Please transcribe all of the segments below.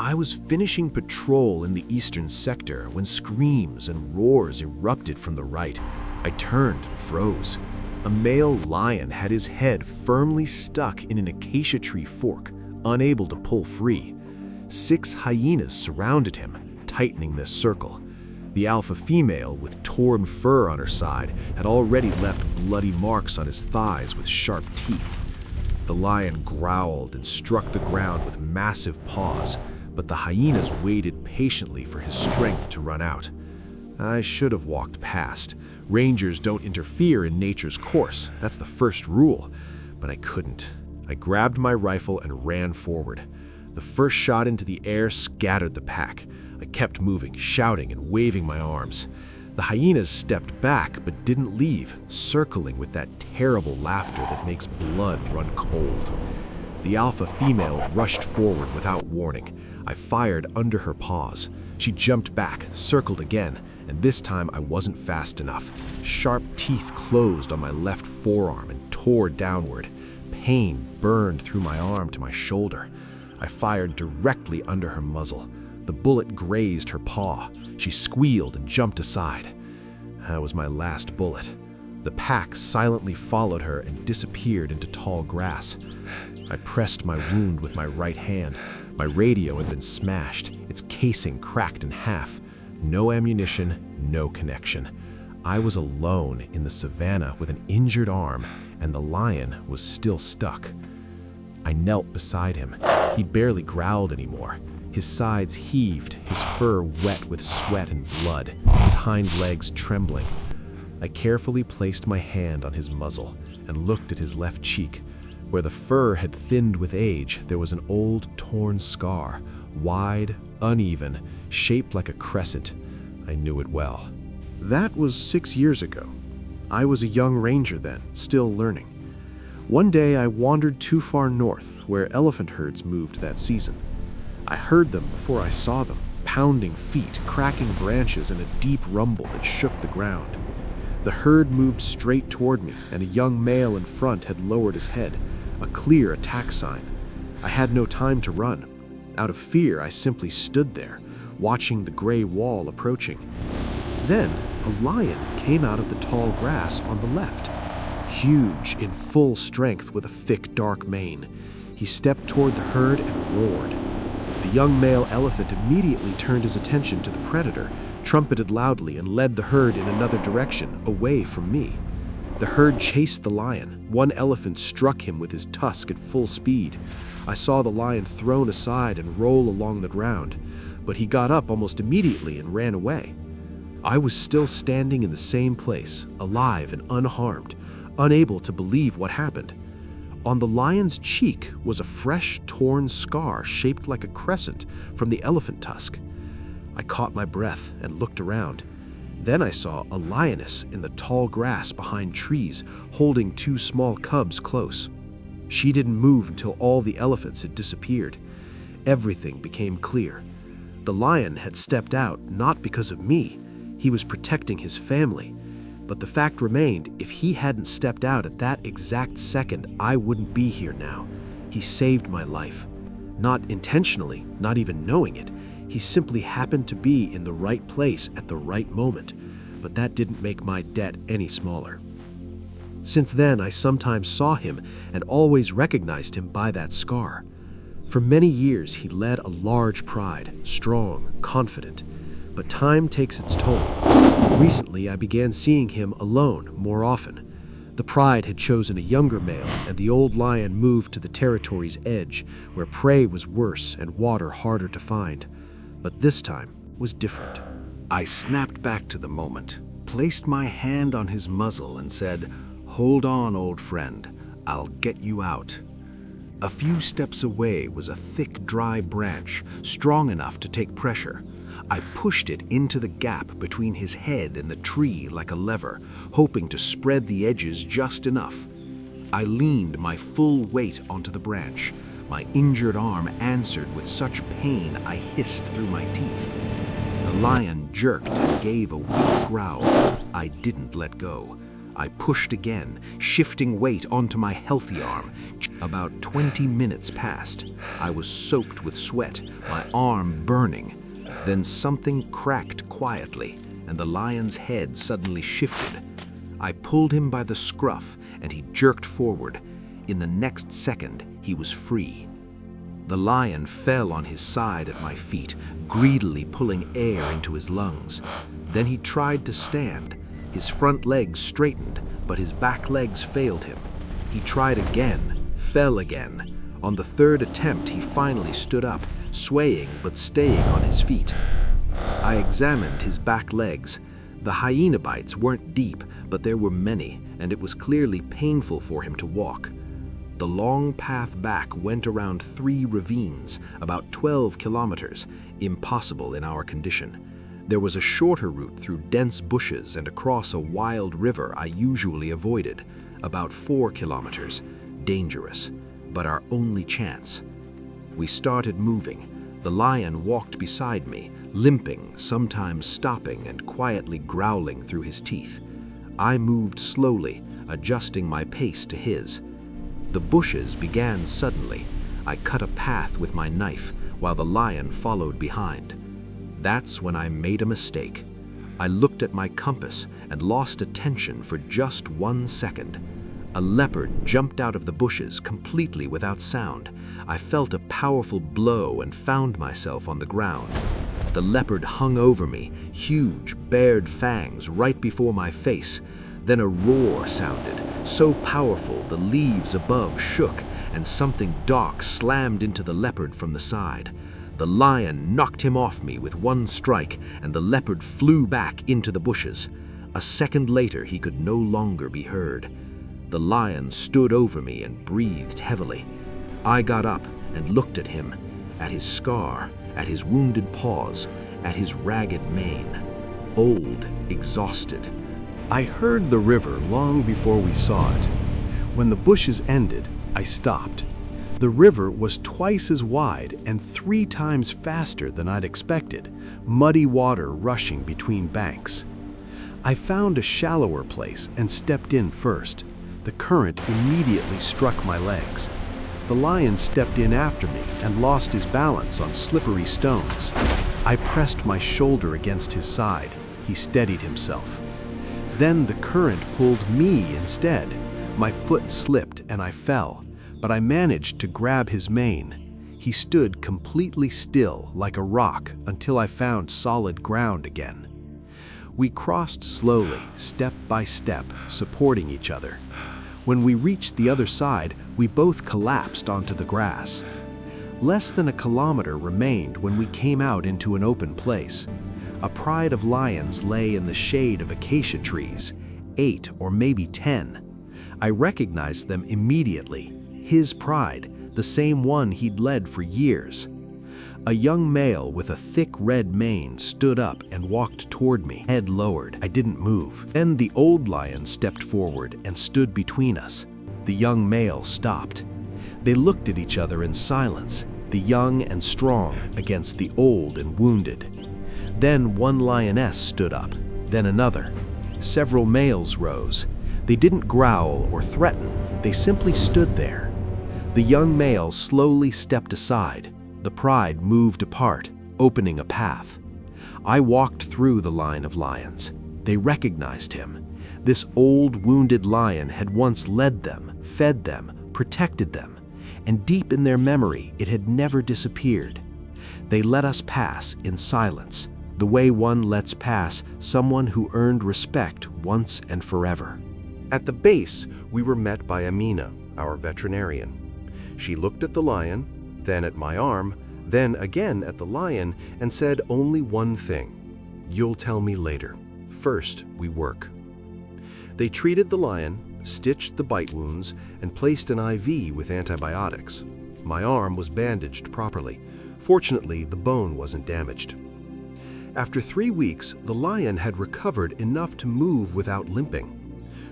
I was finishing patrol in the eastern sector when screams and roars erupted from the right. I turned and froze. A male lion had his head firmly stuck in an acacia tree fork, unable to pull free. 6 hyenas surrounded him, tightening this circle. The alpha female, with torn fur on her side, had already left bloody marks on his thighs with sharp teeth. The lion growled and struck the ground with massive paws, but the hyenas waited patiently for his strength to run out. I should have walked past. Rangers don't interfere in nature's course. That's the first rule. But I couldn't. I grabbed my rifle and ran forward. The first shot into the air scattered the pack. I kept moving, shouting and waving my arms. The hyenas stepped back but didn't leave, circling with that terrible laughter that makes blood run cold. The alpha female rushed forward without warning. I fired under her paws. She jumped back, circled again, and this time I wasn't fast enough. Sharp teeth closed on my left forearm and tore downward. Pain burned through my arm to my shoulder. I fired directly under her muzzle. The bullet grazed her paw. She squealed and jumped aside. That was my last bullet. The pack silently followed her and disappeared into tall grass. I pressed my wound with my right hand. My radio had been smashed, its casing cracked in half. No ammunition, no connection. I was alone in the savanna with an injured arm, and the lion was still stuck. I knelt beside him. He barely growled anymore. His sides heaved, his fur wet with sweat and blood, his hind legs trembling. I carefully placed my hand on his muzzle and looked at his left cheek. Where the fur had thinned with age, there was an old, torn scar, wide, uneven, shaped like a crescent. I knew it well. That was 6 years ago. I was a young ranger then, still learning. One day I wandered too far north, where elephant herds moved that season. I heard them before I saw them, pounding feet, cracking branches, and a deep rumble that shook the ground. The herd moved straight toward me, and a young male in front had lowered his head, a clear attack sign. I had no time to run. Out of fear, I simply stood there, watching the gray wall approaching. Then, a lion came out of the tall grass on the left, huge, in full strength with a thick, dark mane. He stepped toward the herd and roared. The young male elephant immediately turned his attention to the predator, trumpeted loudly, and led the herd in another direction, away from me. The herd chased the lion. One elephant struck him with his tusk at full speed. I saw the lion thrown aside and roll along the ground, but he got up almost immediately and ran away. I was still standing in the same place, alive and unharmed, unable to believe what happened. On the lion's cheek was a fresh, torn scar shaped like a crescent from the elephant tusk. I caught my breath and looked around. Then I saw a lioness in the tall grass behind trees, holding 2 small cubs close. She didn't move until all the elephants had disappeared. Everything became clear. The lion had stepped out not because of me. He was protecting his family. But the fact remained, if he hadn't stepped out at that exact second, I wouldn't be here now. He saved my life. Not intentionally, not even knowing it. He simply happened to be in the right place at the right moment, but that didn't make my debt any smaller. Since then, I sometimes saw him and always recognized him by that scar. For many years, he led a large pride, strong, confident, but time takes its toll. Recently, I began seeing him alone more often. The pride had chosen a younger male, and the old lion moved to the territory's edge, where prey was worse and water harder to find. But this time was different. I snapped back to the moment, placed my hand on his muzzle and said, "Hold on, old friend, I'll get you out." A few steps away was a thick, dry branch, strong enough to take pressure. I pushed it into the gap between his head and the tree like a lever, hoping to spread the edges just enough. I leaned my full weight onto the branch. My injured arm answered with such pain I hissed through my teeth. The lion jerked and gave a weak growl. I didn't let go. I pushed again, shifting weight onto my healthy arm. About 20 minutes passed. I was soaked with sweat, my arm burning. Then something cracked quietly, and the lion's head suddenly shifted. I pulled him by the scruff, and he jerked forward. In the next second, he was free. The lion fell on his side at my feet, greedily pulling air into his lungs. Then he tried to stand. His front legs straightened, but his back legs failed him. He tried again, fell again. On the third attempt, he finally stood up, swaying but staying on his feet. I examined his back legs. The hyena bites weren't deep, but there were many, and it was clearly painful for him to walk. The long path back went around 3 ravines, about 12 kilometers, impossible in our condition. There was a shorter route through dense bushes and across a wild river I usually avoided, about 4 kilometers, dangerous, but our only chance. We started moving. The lion walked beside me, limping, sometimes stopping and quietly growling through his teeth. I moved slowly, adjusting my pace to his. The bushes began suddenly. I cut a path with my knife while the lion followed behind. That's when I made a mistake. I looked at my compass and lost attention for just 1 second. A leopard jumped out of the bushes completely without sound. I felt a powerful blow and found myself on the ground. The leopard hung over me, huge, bared fangs right before my face. Then a roar sounded, so powerful the leaves above shook, and something dark slammed into the leopard from the side. The lion knocked him off me with 1 strike, and the leopard flew back into the bushes. A second later, he could no longer be heard. The lion stood over me and breathed heavily. I got up and looked at him, at his scar, at his wounded paws, at his ragged mane. Old, exhausted. I heard the river long before we saw it. When the bushes ended, I stopped. The river was twice as wide and 3 times faster than I'd expected, muddy water rushing between banks. I found a shallower place and stepped in first. The current immediately struck my legs. The lion stepped in after me and lost his balance on slippery stones. I pressed my shoulder against his side. He steadied himself. Then the current pulled me instead. My foot slipped and I fell, but I managed to grab his mane. He stood completely still like a rock until I found solid ground again. We crossed slowly, step by step, supporting each other. When we reached the other side, we both collapsed onto the grass. Less than a kilometer remained when we came out into an open place. A pride of lions lay in the shade of acacia trees, 8 or maybe 10. I recognized them immediately. His pride, the same one he'd led for years. A young male with a thick red mane stood up and walked toward me, head lowered. I didn't move. Then the old lion stepped forward and stood between us. The young male stopped. They looked at each other in silence, the young and strong against the old and wounded. Then one lioness stood up, then another. Several males rose. They didn't growl or threaten, they simply stood there. The young male slowly stepped aside. The pride moved apart, opening a path. I walked through the line of lions. They recognized him. This old, wounded lion had once led them, fed them, protected them, and deep in their memory, it had never disappeared. They let us pass in silence, the way one lets pass someone who earned respect once and forever. At the base, we were met by Amina, our veterinarian. She looked at the lion, then at my arm, then again at the lion, and said only one thing: "You'll tell me later. First, we work." They treated the lion, stitched the bite wounds, and placed an IV with antibiotics. My arm was bandaged properly. Fortunately, the bone wasn't damaged. After 3 weeks, the lion had recovered enough to move without limping.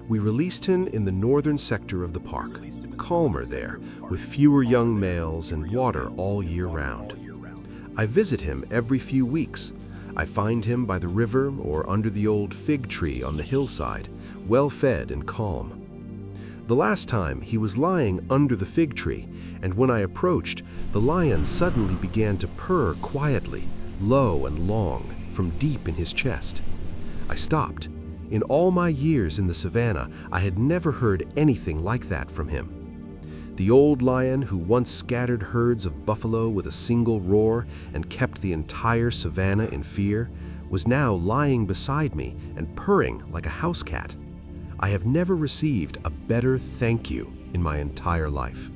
We released him in the northern sector of the park, calmer there, with fewer young males and water all year round. I visit him every few weeks. I find him by the river or under the old fig tree on the hillside, well fed and calm. The last time, he was lying under the fig tree, and when I approached, the lion suddenly began to purr quietly, low and long, from deep in his chest. I stopped. In all my years in the savannah, I had never heard anything like that from him. The old lion who once scattered herds of buffalo with a single roar and kept the entire savannah in fear, was now lying beside me and purring like a house cat. I have never received a better thank you in my entire life.